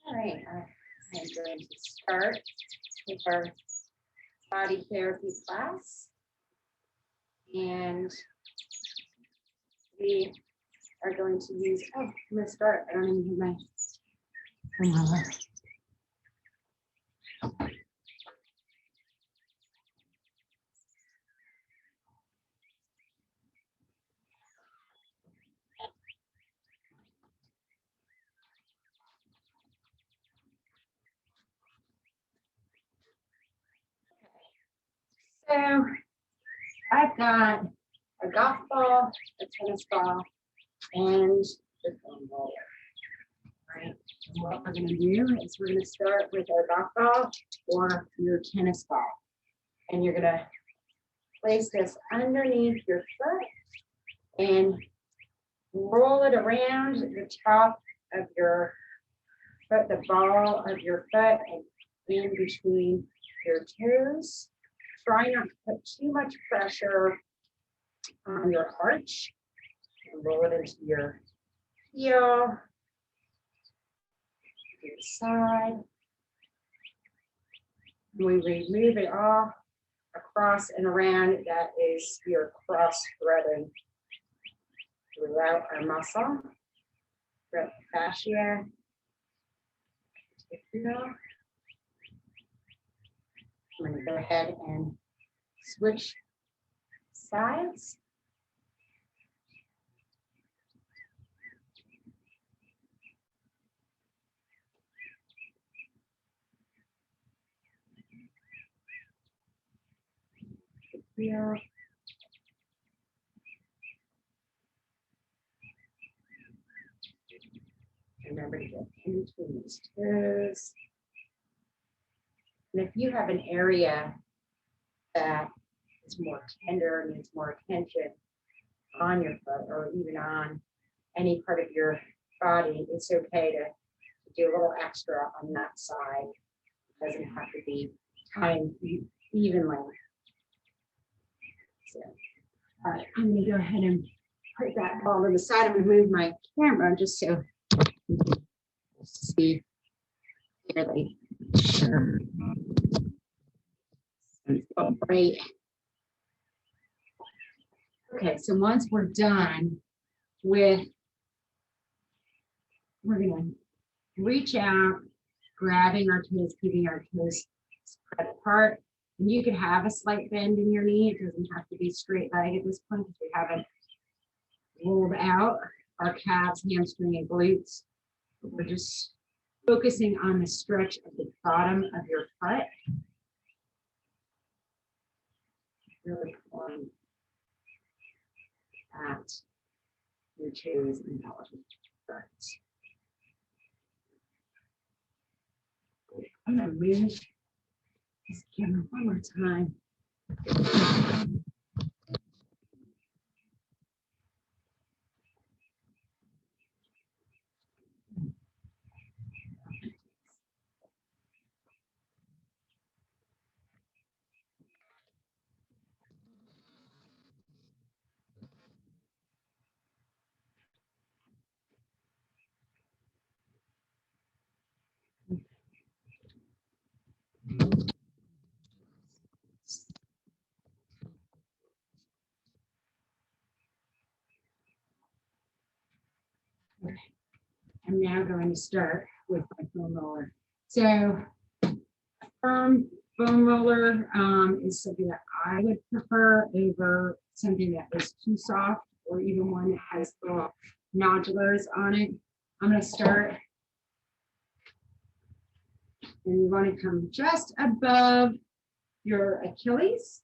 All right, I'm going to start with our body therapy class. And we are going to use, I'm going to start, I don't even have my So I've got a golf ball, a tennis ball, and the foam roller. Right. And what we're going to do is we're going to start with our golf ball or your tennis ball. And you're going to place this underneath your foot and roll it around the top of your foot, the ball of your foot, and in between your toes. Try not to put too much pressure on your arch. And roll it into your heel, to the side. We remove it all across and around. That is your cross threading throughout our muscle, throughout the fascia. I'm going to go ahead and switch sides. Here. Remember to get in between these toes. And if you have an area that is more tender, needs more attention on your foot or even on any part of your body, it's okay to do a little extra on that side. It doesn't have to be timed evenly. So, all right, I'm going to go ahead and put that ball to the side. I'm going to move my camera just so you can see clearly. Sure. Great. Okay, so once we're done with, we're going to reach out, grabbing our toes, keeping our toes spread apart. And you could have a slight bend in your knee. It doesn't have to be straight leg at this point because we haven't rolled out our calves, hamstring, and glutes. But we're just focusing on the stretch of the bottom of your foot. Really pulling at your toes and pelvis. I'm going to move this camera one more time. Okay. I'm now going to start with my foam roller. So firm foam roller is something that I would prefer over something that is too soft or even one that has little nodulars on it. I'm going to start, and you want to come just above your Achilles,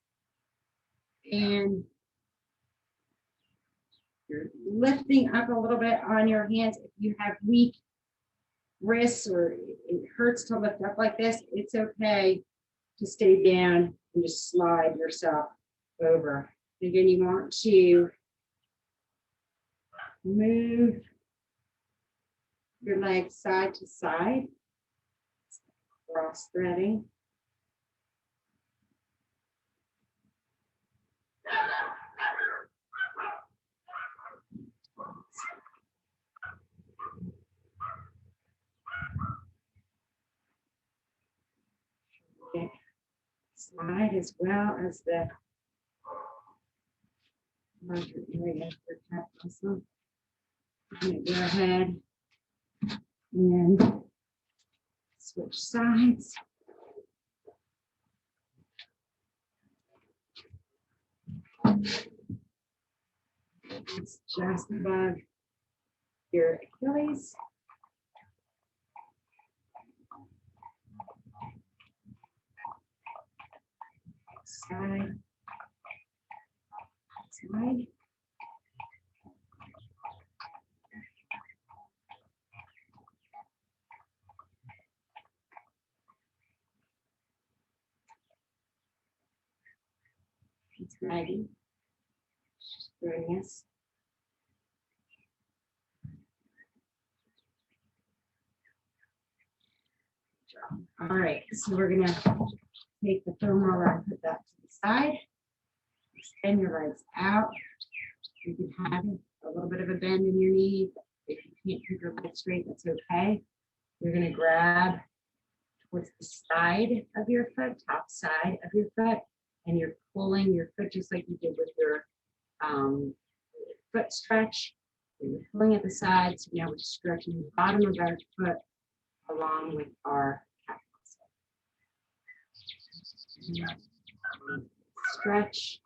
and you're lifting up a little bit on your hands. If you have weak wrists or it hurts to lift up like this, it's okay to stay down and just slide yourself over. Again, you want to move your legs side to side, cross threading. the side as well as the larger area for calf muscle. I'm going to go ahead and switch sides. It's just above your Achilles. Side. Side. It's Maggie. She's joining us. All right, so we're gonna take the foam roller and put that to the side. Extend your legs out. You can have a little bit of a bend in your knee. If you can't keep your legs straight, that's okay. You're gonna grab towards the side of your foot, top side of your foot, and you're pulling your foot just like you did with your foot stretch. So you're pulling at the sides. Now we're stretching the bottom of our foot along with our calf muscle. Stretch.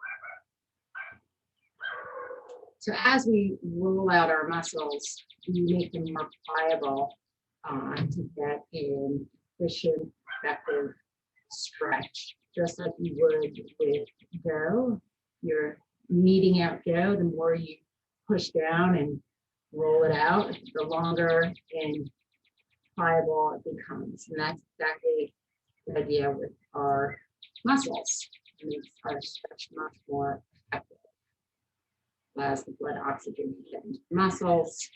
So as we roll out our muscles, we make them more pliable to get an efficient, effective stretch, just like you would with go. You're kneading out dough. The more you push down and roll it out, the longer and pliable it becomes. And that's exactly the idea with our muscles. It makes our stretch much more effective. Allows the blood oxygen to get into the muscles.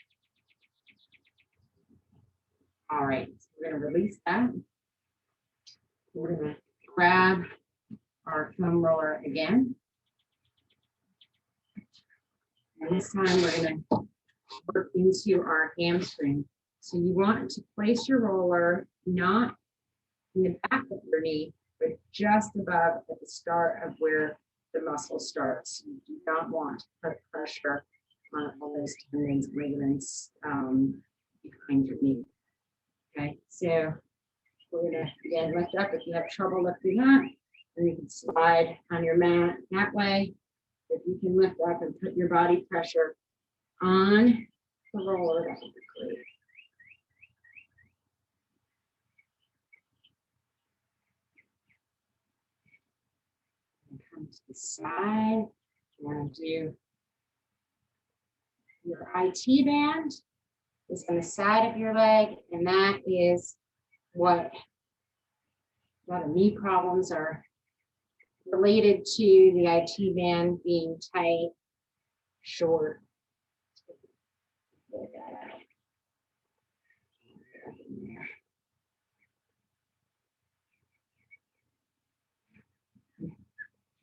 All right, so we're going to release that. We're going to grab our foam roller again. And this time we're going to work into our hamstring. So you want to place your roller not in the back of your knee, but just above at the start of where the muscle starts. You do not want to put pressure on all those tendons, ligaments behind your knee. Okay, so we're gonna again lift up. If you have trouble lifting up, then you can slide on your mat that way. If you can lift up and put your body pressure on the roller, that would be great. Come to the side. You want to do your IT band is on the side of your leg, and that is what a lot of knee problems are related to, the IT band being tight, short.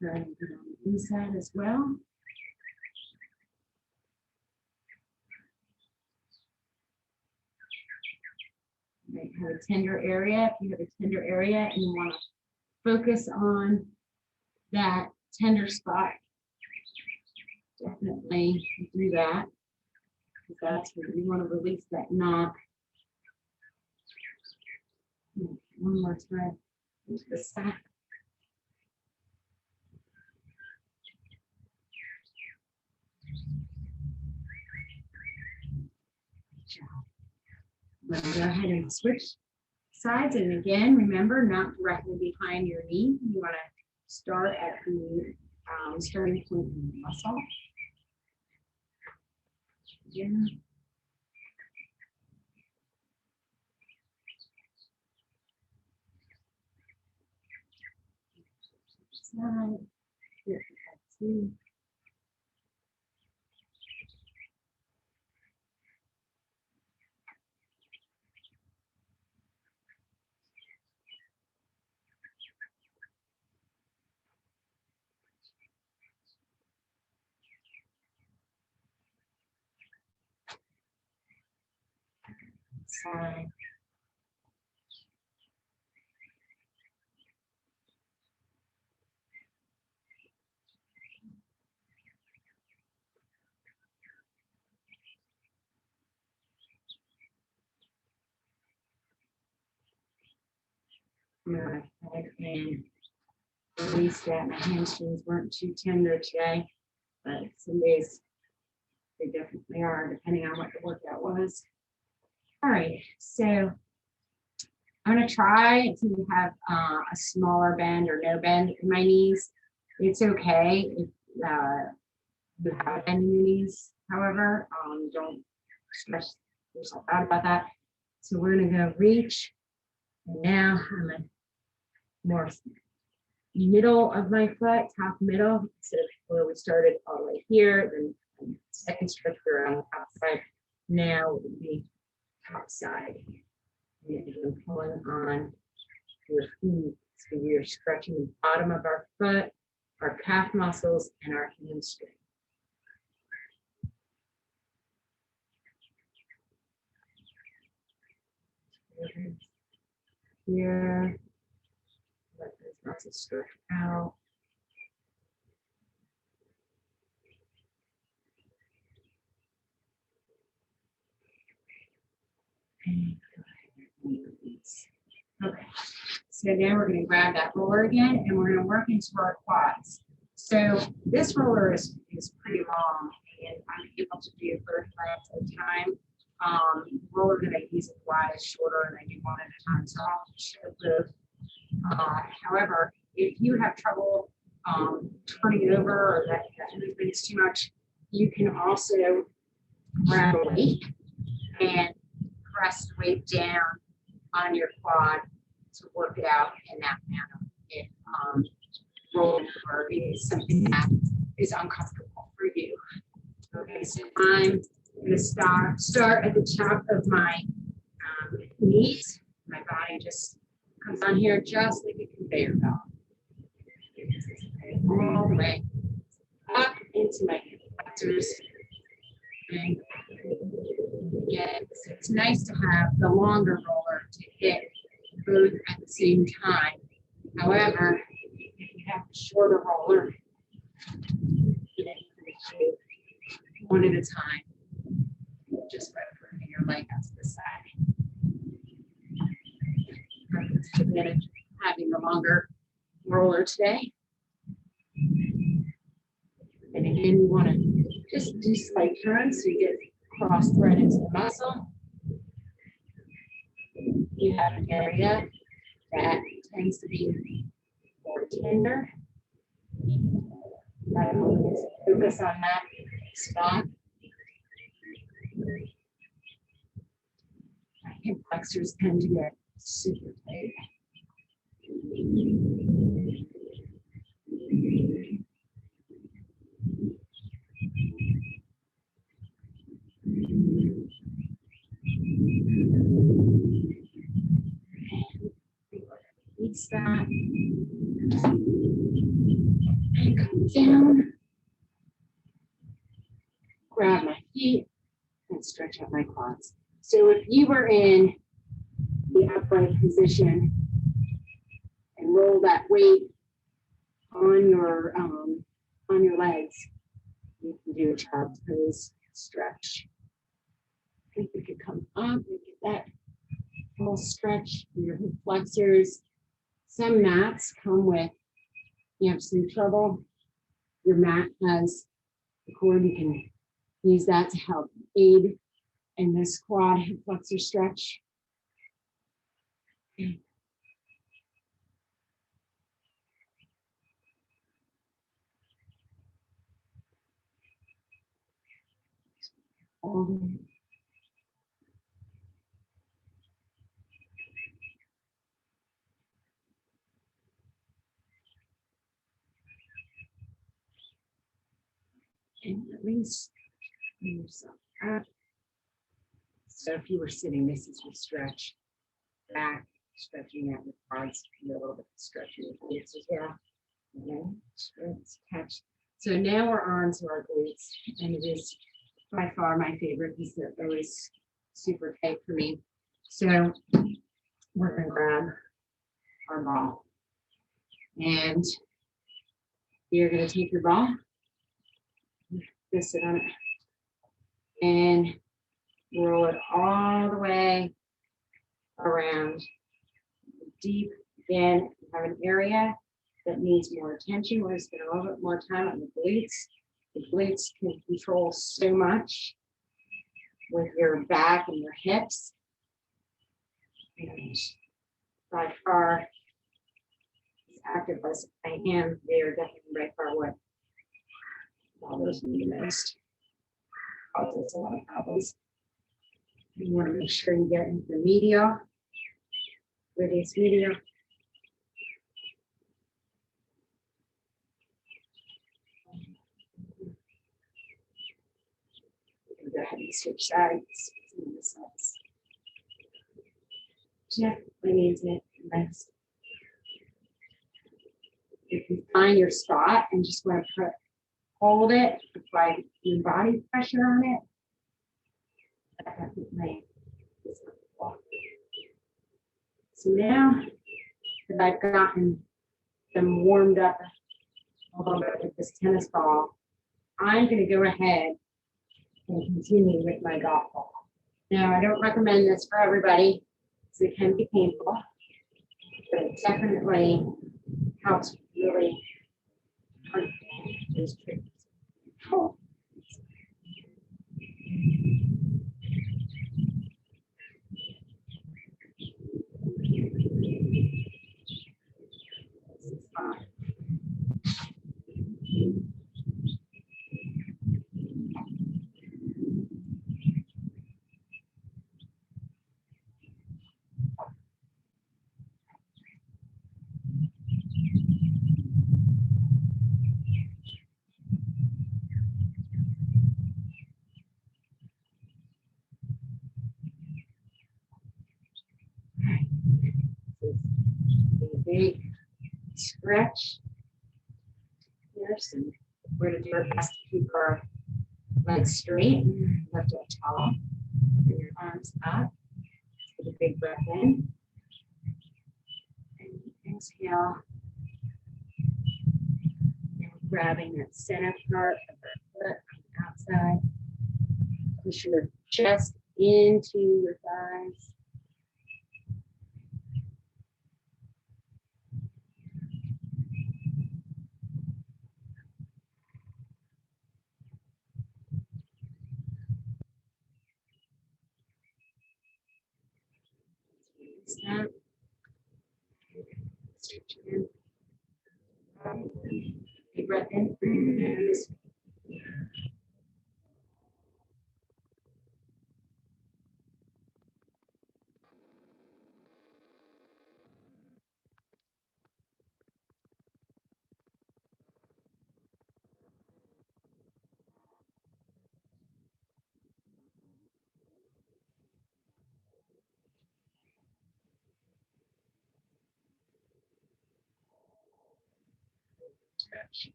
Try and put on the inside as well. You might have a tender area. If you have a tender area and you want to focus on that tender spot, definitely do that. That's where you want to release that knot. One more time into the side. Let's go ahead and switch sides. And again, remember, not directly behind your knee. You want to start at the starting point in the muscle. Yeah. Side. Here, two. Side. my head and release that. My hamstrings weren't too tender today, but some days they definitely are, depending on what the workout was. All right, so I'm going to try to have a smaller bend or no bend in my knees. It's okay if you have a bend in your knees. However, don't stress yourself out about that. So we're going to go reach. And now I'm a more middle of my foot, top middle, instead of where we started all the way here, then second stretch around the top side. Now it would be top side. And you're pulling on your feet. So we're stretching the bottom of our foot, our calf muscles, and our hamstring. Here, let those muscles stretch out. Okay, so now we're going to grab that roller again, and we're going to work into our quads. So this roller is pretty long, and I'm able to do 30 reps at a time. Roller that I use in quad is shorter, and I do one at a time, so I'll show both. However, if you have trouble turning it over, or that movement's too much, you can also grab a weight and press the weight down on your quad to work it out in that manner. If rolling over is something that is uncomfortable for you. Okay, so I'm going to start at the top of my knees. My body just comes on here just like a conveyor belt. All the way up into my flexors. And yeah, so it's nice to have the longer roller to hit both at the same time. However, if you have the shorter roller, you know, one at a time, just by putting your leg out to the side. That's advantage of having the longer roller today. And again, you want to just do slight turns so you get cross thread into the muscle. You have an area that tends to be more tender. Focus on that spot. My hip flexors tend to get super tight. Release that. And come down. Grab my feet and stretch out my quads. So if you were in the upright position and roll that weight on your legs, you can do a child's pose stretch. If you could come up and get that full stretch in your hip flexors. Some mats come with, you have some trouble, your mat has the cord, you can use that to help aid in this quad hip flexor stretch. Okay. And release yourself up. So if you were sitting, this is your stretch. Back, stretching out your quads, a little bit of stretching your glutes as well. Okay, stretch, catch. So now we're on to our glutes, and it is by far my favorite because they're always super tight for me. So we're going to grab our ball, and you're going to take your ball, just sit on it, and roll it all the way around, deep Again, if you have an area that needs more attention, we're going to spend a little bit more time on the glutes. The glutes can control so much with your back and your hips. And by far, as active as I am, they are definitely by far what all those need the most. Causes a lot of problems. You want to make sure you get into the medial, radius medial. Go ahead and switch sides. Gently into it. Nice. You can find your spot and just want to hold it, apply your body pressure on it. So now that I've gotten them warmed up a little bit with this tennis ball, I'm going to go ahead and continue with my golf ball. Now, I don't recommend this for everybody, so it can be painful, but it definitely helps really understand those tricks. Oh. This is fine. A big stretch here. So we're going to do our best to keep our legs straight. Lift up tall. Bring your arms up. Take a big breath in. And exhale. And we're grabbing that center part of our foot on the outside. Push your chest into your thighs. Snap. Stretch in. Big breath in. Stretch.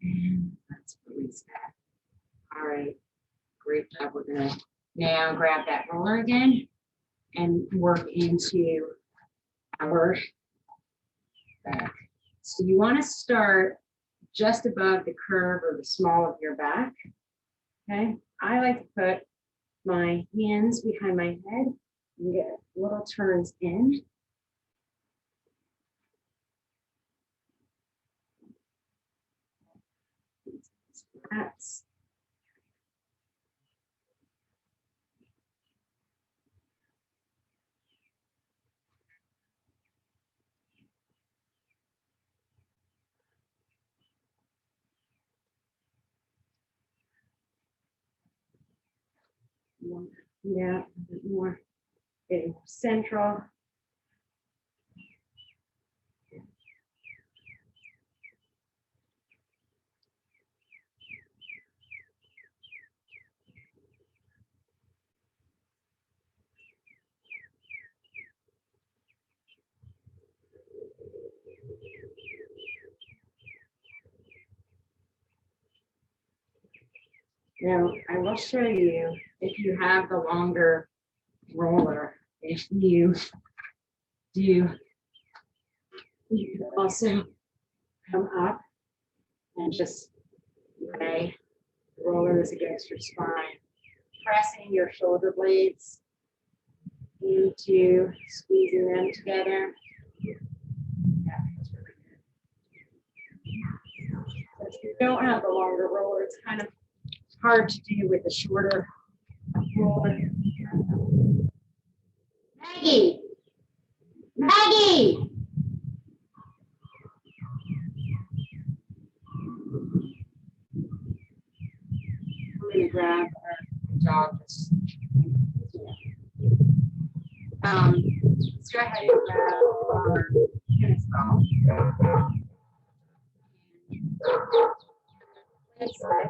And let's release that. All right. Great job. We're going to now grab that roller again and work into our back. So you want to start just above the curve or the small of your back. Okay. I like to put my hands behind my head and get little turns in. That's yeah, a bit more, getting more central. Now, I will show you, if you have the longer roller, if you do, you can also come up and just lay rollers against your spine, pressing your shoulder blades into into squeezing them together. Yeah, that's really good. But if you don't have the longer roller, it's kind of hard to do with the shorter roller. Maggie! Maggie! I'm going to grab our dog. Let's go ahead and grab our tennis ball. Place it.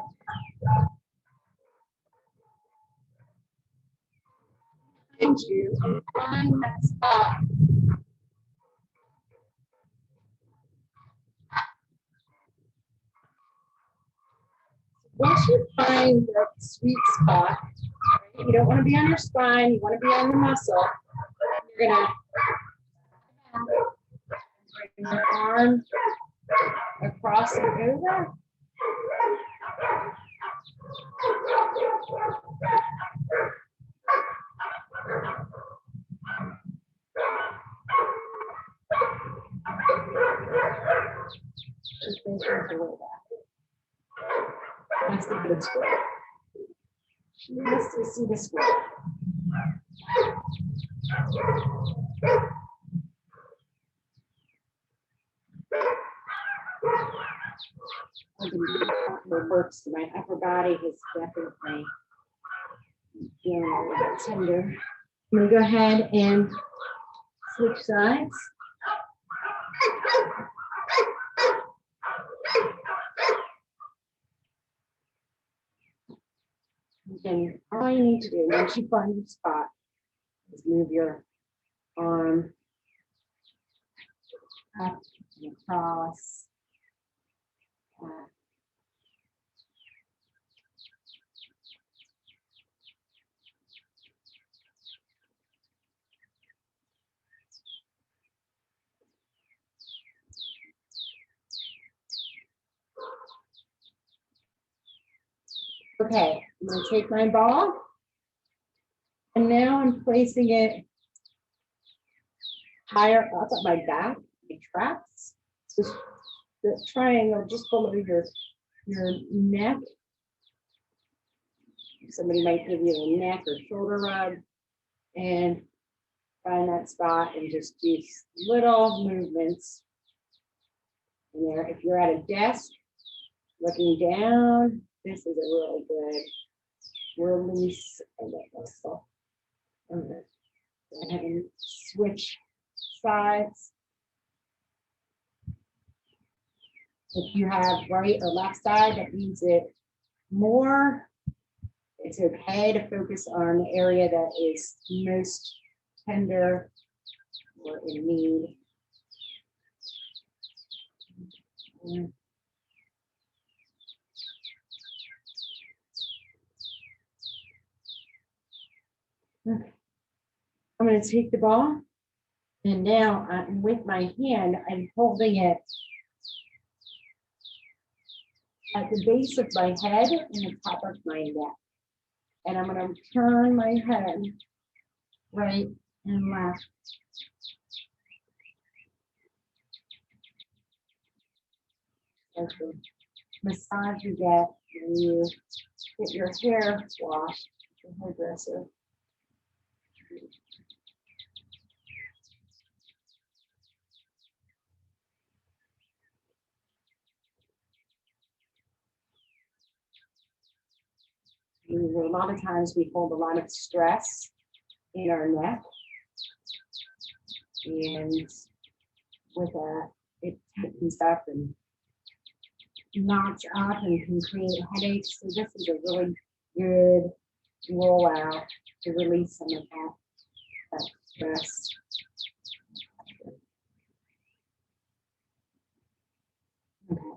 And you find that spot. Once you find the sweet spot, you don't want to be on your spine, you want to be on the muscle. You're going to bring your arm across and over. Just make sure it's a little back. That's the good square. She has to see the square. What works to my upper body is definitely feeling a little bit tender. I'm going to go ahead and switch sides. And all you need to do once you find your spot is move your arm up and across. Okay, I'm going to take my ball, and now I'm placing it higher up at my back, my traps. So the triangle just below your neck. Somebody might give you a neck or shoulder rub, and find that spot and just do little movements in there. If you're at a desk looking down, this is a really good release of that muscle. I'm going to go ahead and switch sides. If you have right or left side that needs it more, it's okay to focus on the area that is most tender or in need. Okay. I'm going to take the ball, and now with my hand, I'm holding it at the base of my head and the top of my neck. And I'm going to turn my head right and left. That's the massage you get when you get your hair washed with the hairdresser. A lot of times we hold a lot of stress in our neck, and with that, it tightens up and knots up and can create headaches. So this is a really good rollout to release some of that stress. Okay,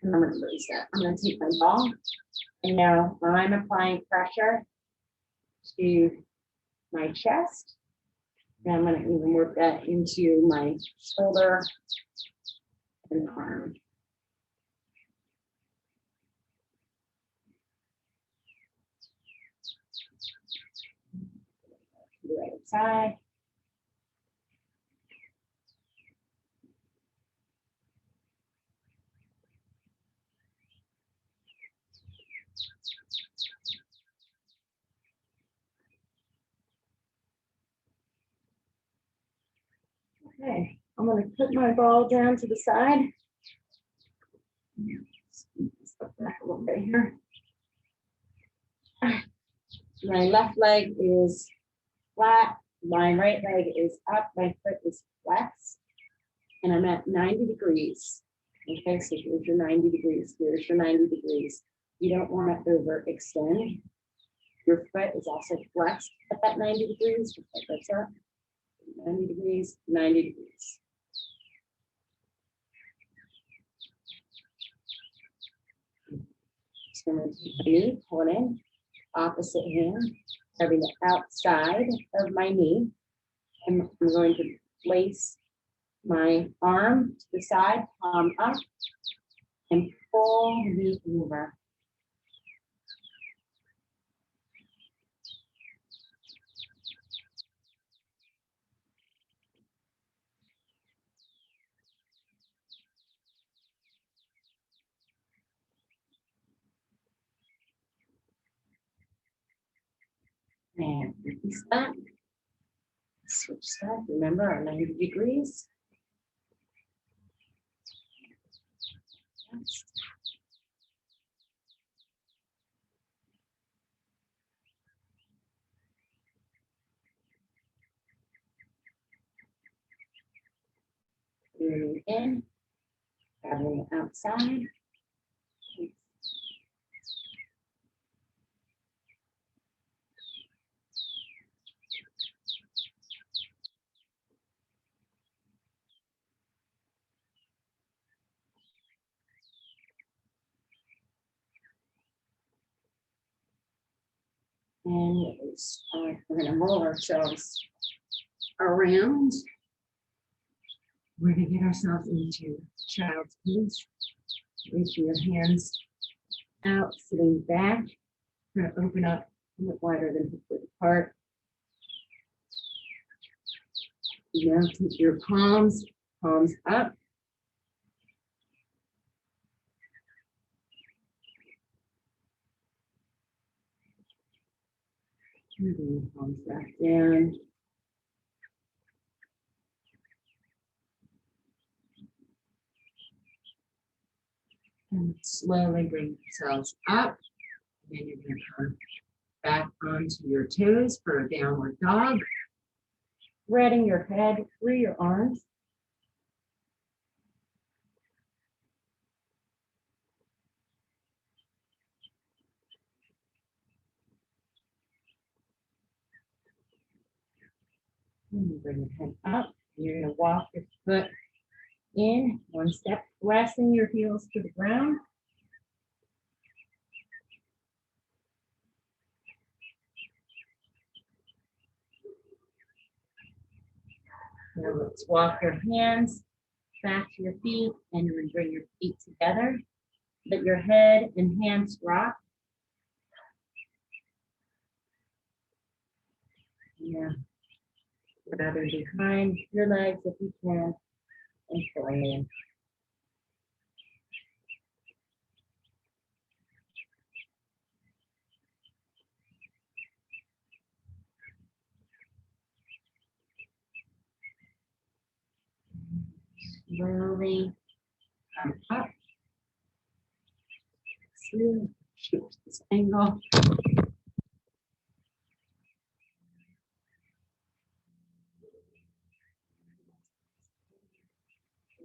and I'm going to release that. I'm going to take my ball, and now I'm applying pressure to my chest. And I'm going to even work that into my shoulder and arm. The right side. Okay, I'm going to put my ball down to the side. Step back a little bit here. My left leg is flat, my right leg is up, my foot is flexed, and I'm at 90 degrees. Okay, so here's your 90 degrees, here's your 90 degrees. You don't want to overextend. Your foot is also flexed at that 90 degrees. Your foot lifts up, 90 degrees, 90 degrees. Just going to take my knee, pull it in, opposite hand, having the outside of my knee. And I'm going to place my arm to the side, palm up, and pull the knee over. And release that. Switch side. Remember our 90 degrees. Breathing in, grabbing the outside. And we're going to roll ourselves around. We're going to get ourselves into child's pose. Reach your hands out, sitting back. We're going to open up a little wider than hip width apart. Now take your palms up. Bring the palms back down. And slowly bring yourselves up. And then you're going to come back onto your toes for a downward dog. Spreading your head through your arms. And you bring your head up. And you're going to walk your foot in one step, pressing your heels to the ground. Now let's walk your hands back to your feet, and you're going to bring your feet together. Let your head and hands rock. Yeah. Rather behind your legs if you can, and pull in. Slowly come up. Shoot this angle.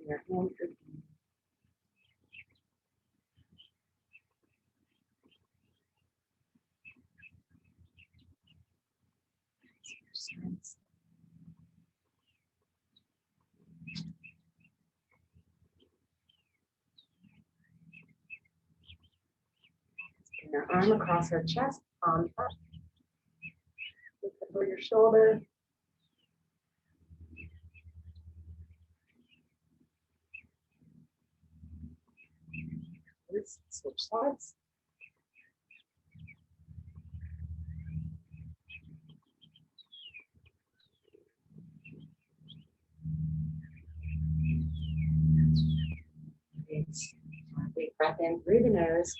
Your hands are your arm across our chest, palm up. Look over your shoulder. Let's switch sides. Big breath in through the nose.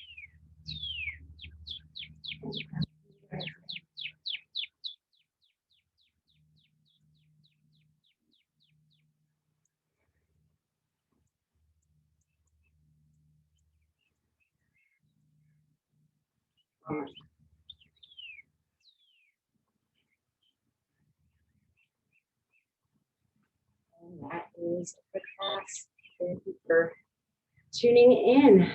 on. And that is the class. Thank you for tuning in.